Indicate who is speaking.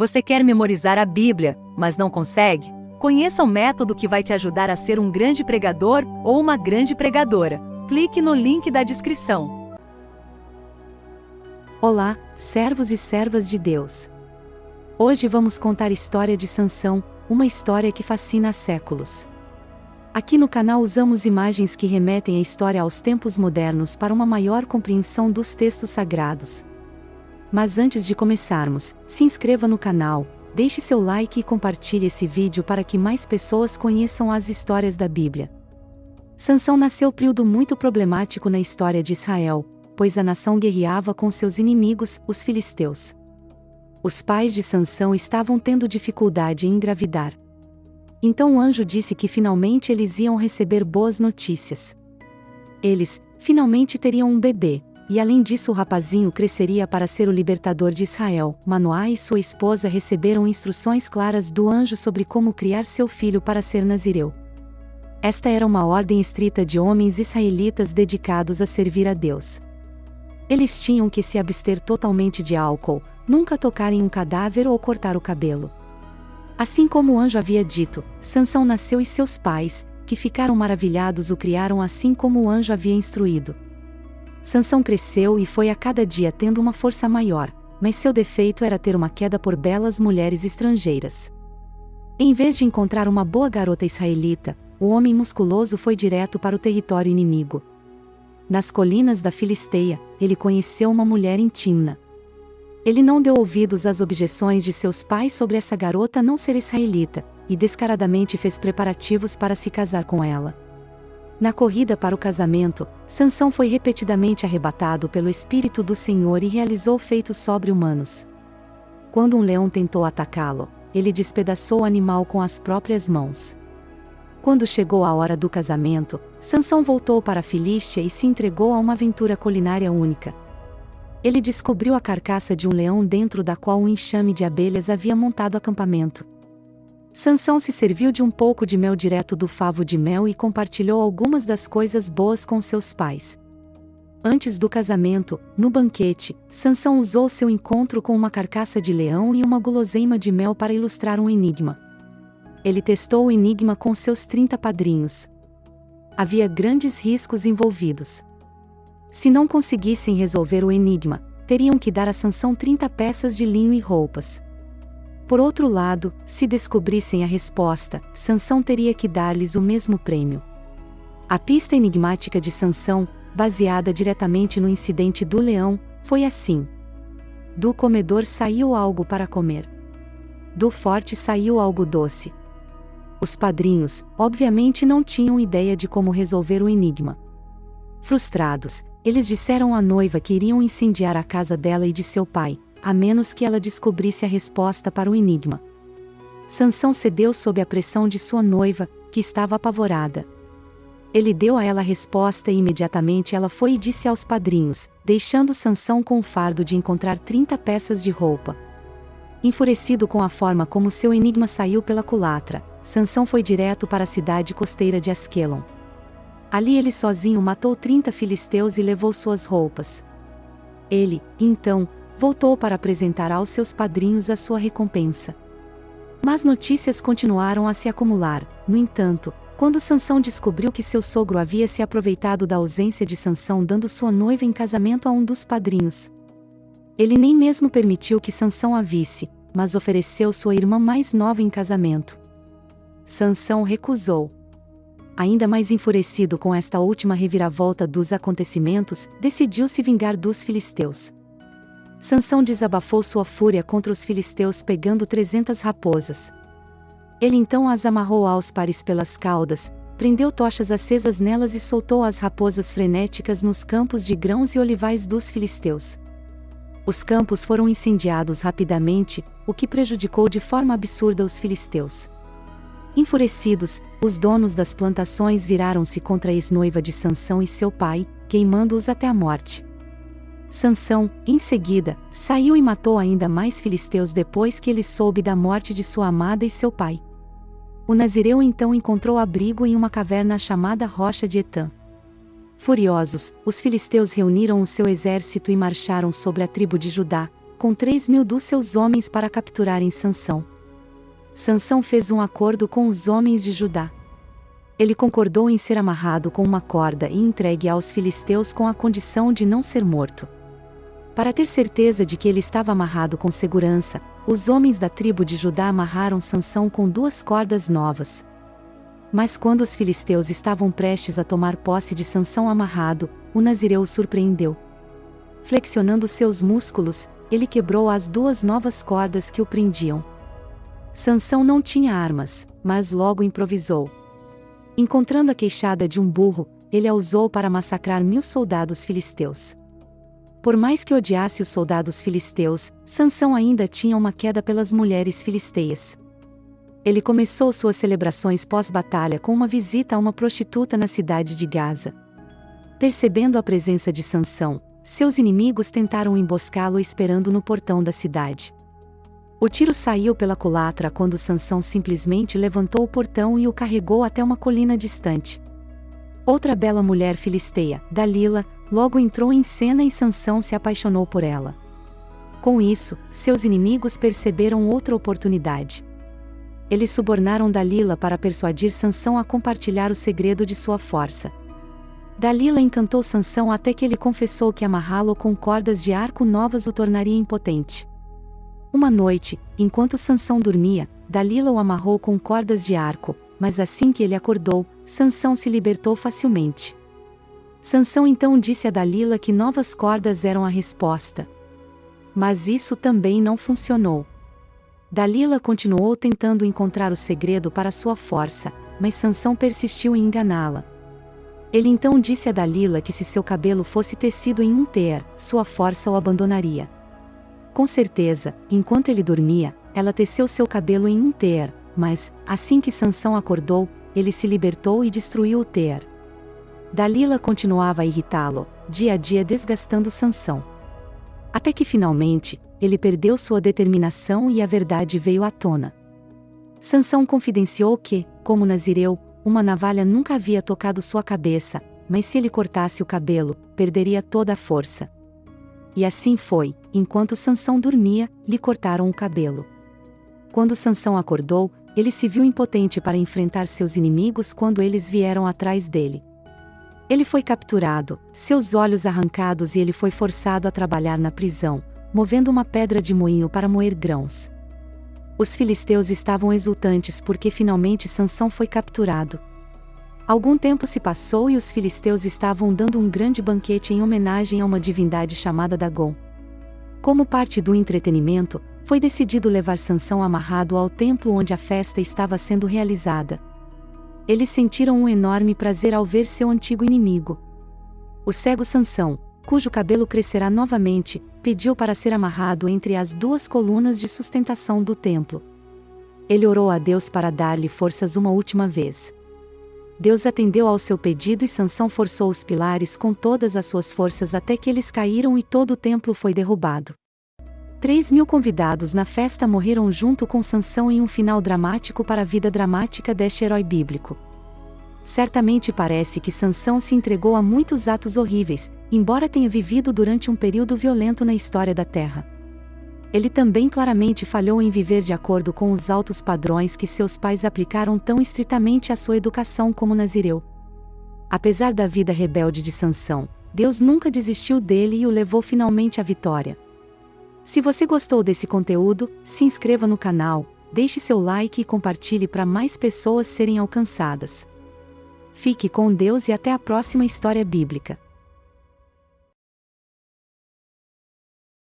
Speaker 1: Você quer memorizar a Bíblia, mas não consegue? Conheça o método que vai te ajudar a ser um grande pregador ou uma grande pregadora. Clique no link da descrição.
Speaker 2: Olá, servos e servas de Deus. Hoje vamos contar a história de Sansão, uma história que fascina há séculos. Aqui no canal usamos imagens que remetem a história aos tempos modernos para uma maior compreensão dos textos sagrados. Mas antes de começarmos, se inscreva no canal, deixe seu like e compartilhe esse vídeo para que mais pessoas conheçam as histórias da Bíblia. Sansão nasceu em um período muito problemático na história de Israel, pois a nação guerreava com seus inimigos, os filisteus. Os pais de Sansão estavam tendo dificuldade em engravidar. Então o anjo disse que finalmente eles iam receber boas notícias. Eles, finalmente teriam um bebê. E além disso o rapazinho cresceria para ser o libertador de Israel. Manoá e sua esposa receberam instruções claras do anjo sobre como criar seu filho para ser nazireu. Esta era uma ordem estrita de homens israelitas dedicados a servir a Deus. Eles tinham que se abster totalmente de álcool, nunca tocar em um cadáver ou cortar o cabelo. Assim como o anjo havia dito, Sansão nasceu e seus pais, que ficaram maravilhados, o criaram assim como o anjo havia instruído. Sansão cresceu e foi a cada dia tendo uma força maior, mas seu defeito era ter uma queda por belas mulheres estrangeiras. Em vez de encontrar uma boa garota israelita, o homem musculoso foi direto para o território inimigo. Nas colinas da Filisteia, ele conheceu uma mulher em Timna. Ele não deu ouvidos às objeções de seus pais sobre essa garota não ser israelita, e descaradamente fez preparativos para se casar com ela. Na corrida para o casamento, Sansão foi repetidamente arrebatado pelo Espírito do Senhor e realizou feitos sobre-humanos. Quando um leão tentou atacá-lo, ele despedaçou o animal com as próprias mãos. Quando chegou a hora do casamento, Sansão voltou para a Filístia e se entregou a uma aventura culinária única. Ele descobriu a carcaça de um leão dentro da qual um enxame de abelhas havia montado acampamento. Sansão se serviu de um pouco de mel direto do favo de mel e compartilhou algumas das coisas boas com seus pais. Antes do casamento, no banquete, Sansão usou seu encontro com uma carcaça de leão e uma guloseima de mel para ilustrar um enigma. Ele testou o enigma com seus 30 padrinhos. Havia grandes riscos envolvidos. Se não conseguissem resolver o enigma, teriam que dar a Sansão 30 peças de linho e roupas. Por outro lado, se descobrissem a resposta, Sansão teria que dar-lhes o mesmo prêmio. A pista enigmática de Sansão, baseada diretamente no incidente do leão, foi assim: do comedor saiu algo para comer. Do forte saiu algo doce. Os padrinhos, obviamente, não tinham ideia de como resolver o enigma. Frustrados, eles disseram à noiva que iriam incendiar a casa dela e de seu pai, a menos que ela descobrisse a resposta para o enigma. Sansão cedeu sob a pressão de sua noiva, que estava apavorada. Ele deu a ela a resposta e imediatamente ela foi e disse aos padrinhos, deixando Sansão com o fardo de encontrar 30 peças de roupa. Enfurecido com a forma como seu enigma saiu pela culatra, Sansão foi direto para a cidade costeira de Asquelon. Ali ele sozinho matou 30 filisteus e levou suas roupas. Ele, então, voltou para apresentar aos seus padrinhos a sua recompensa. Mas notícias continuaram a se acumular. No entanto, quando Sansão descobriu que seu sogro havia se aproveitado da ausência de Sansão dando sua noiva em casamento a um dos padrinhos, ele nem mesmo permitiu que Sansão a visse, mas ofereceu sua irmã mais nova em casamento. Sansão recusou. Ainda mais enfurecido com esta última reviravolta dos acontecimentos, decidiu se vingar dos filisteus. Sansão desabafou sua fúria contra os filisteus pegando 300 raposas. Ele então as amarrou aos pares pelas caudas, prendeu tochas acesas nelas e soltou as raposas frenéticas nos campos de grãos e olivais dos filisteus. Os campos foram incendiados rapidamente, o que prejudicou de forma absurda os filisteus. Enfurecidos, os donos das plantações viraram-se contra a ex-noiva de Sansão e seu pai, queimando-os até a morte. Sansão, em seguida, saiu e matou ainda mais filisteus depois que ele soube da morte de sua amada e seu pai. O nazireu então encontrou abrigo em uma caverna chamada Rocha de Etã. Furiosos, os filisteus reuniram o seu exército e marcharam sobre a tribo de Judá, com 3.000 dos seus homens para capturarem Sansão. Sansão fez um acordo com os homens de Judá. Ele concordou em ser amarrado com uma corda e entregue aos filisteus com a condição de não ser morto. Para ter certeza de que ele estava amarrado com segurança, os homens da tribo de Judá amarraram Sansão com 2 cordas novas. Mas quando os filisteus estavam prestes a tomar posse de Sansão amarrado, o nazireu o surpreendeu. Flexionando seus músculos, ele quebrou as 2 novas cordas que o prendiam. Sansão não tinha armas, mas logo improvisou. Encontrando a queixada de um burro, ele a usou para massacrar 1.000 soldados filisteus. Por mais que odiasse os soldados filisteus, Sansão ainda tinha uma queda pelas mulheres filisteias. Ele começou suas celebrações pós-batalha com uma visita a uma prostituta na cidade de Gaza. Percebendo a presença de Sansão, seus inimigos tentaram emboscá-lo esperando no portão da cidade. O tiro saiu pela culatra quando Sansão simplesmente levantou o portão e o carregou até uma colina distante. Outra bela mulher filisteia, Dalila, logo entrou em cena e Sansão se apaixonou por ela. Com isso, seus inimigos perceberam outra oportunidade. Eles subornaram Dalila para persuadir Sansão a compartilhar o segredo de sua força. Dalila encantou Sansão até que ele confessou que amarrá-lo com cordas de arco novas o tornaria impotente. Uma noite, enquanto Sansão dormia, Dalila o amarrou com cordas de arco, mas assim que ele acordou, Sansão se libertou facilmente. Sansão então disse a Dalila que novas cordas eram a resposta. Mas isso também não funcionou. Dalila continuou tentando encontrar o segredo para sua força, mas Sansão persistiu em enganá-la. Ele então disse a Dalila que se seu cabelo fosse tecido em um tear, sua força o abandonaria. Com certeza, enquanto ele dormia, ela teceu seu cabelo em um tear, mas, assim que Sansão acordou, ele se libertou e destruiu o tear. Dalila continuava a irritá-lo, dia a dia desgastando Sansão. Até que finalmente, ele perdeu sua determinação e a verdade veio à tona. Sansão confidenciou que, como nazireu, uma navalha nunca havia tocado sua cabeça, mas se ele cortasse o cabelo, perderia toda a força. E assim foi, enquanto Sansão dormia, lhe cortaram o cabelo. Quando Sansão acordou, ele se viu impotente para enfrentar seus inimigos quando eles vieram atrás dele. Ele foi capturado, seus olhos arrancados e ele foi forçado a trabalhar na prisão, movendo uma pedra de moinho para moer grãos. Os filisteus estavam exultantes porque finalmente Sansão foi capturado. Algum tempo se passou e os filisteus estavam dando um grande banquete em homenagem a uma divindade chamada Dagom. Como parte do entretenimento, foi decidido levar Sansão amarrado ao templo onde a festa estava sendo realizada. Eles sentiram um enorme prazer ao ver seu antigo inimigo. O cego Sansão, cujo cabelo crescerá novamente, pediu para ser amarrado entre as 2 colunas de sustentação do templo. Ele orou a Deus para dar-lhe forças uma última vez. Deus atendeu ao seu pedido e Sansão forçou os pilares com todas as suas forças até que eles caíram e todo o templo foi derrubado. 3.000 convidados na festa morreram junto com Sansão em um final dramático para a vida dramática deste herói bíblico. Certamente parece que Sansão se entregou a muitos atos horríveis, embora tenha vivido durante um período violento na história da Terra. Ele também claramente falhou em viver de acordo com os altos padrões que seus pais aplicaram tão estritamente à sua educação como nazireu. Apesar da vida rebelde de Sansão, Deus nunca desistiu dele e o levou finalmente à vitória. Se você gostou desse conteúdo, se inscreva no canal, deixe seu like e compartilhe para mais pessoas serem alcançadas. Fique com Deus e até a próxima história bíblica.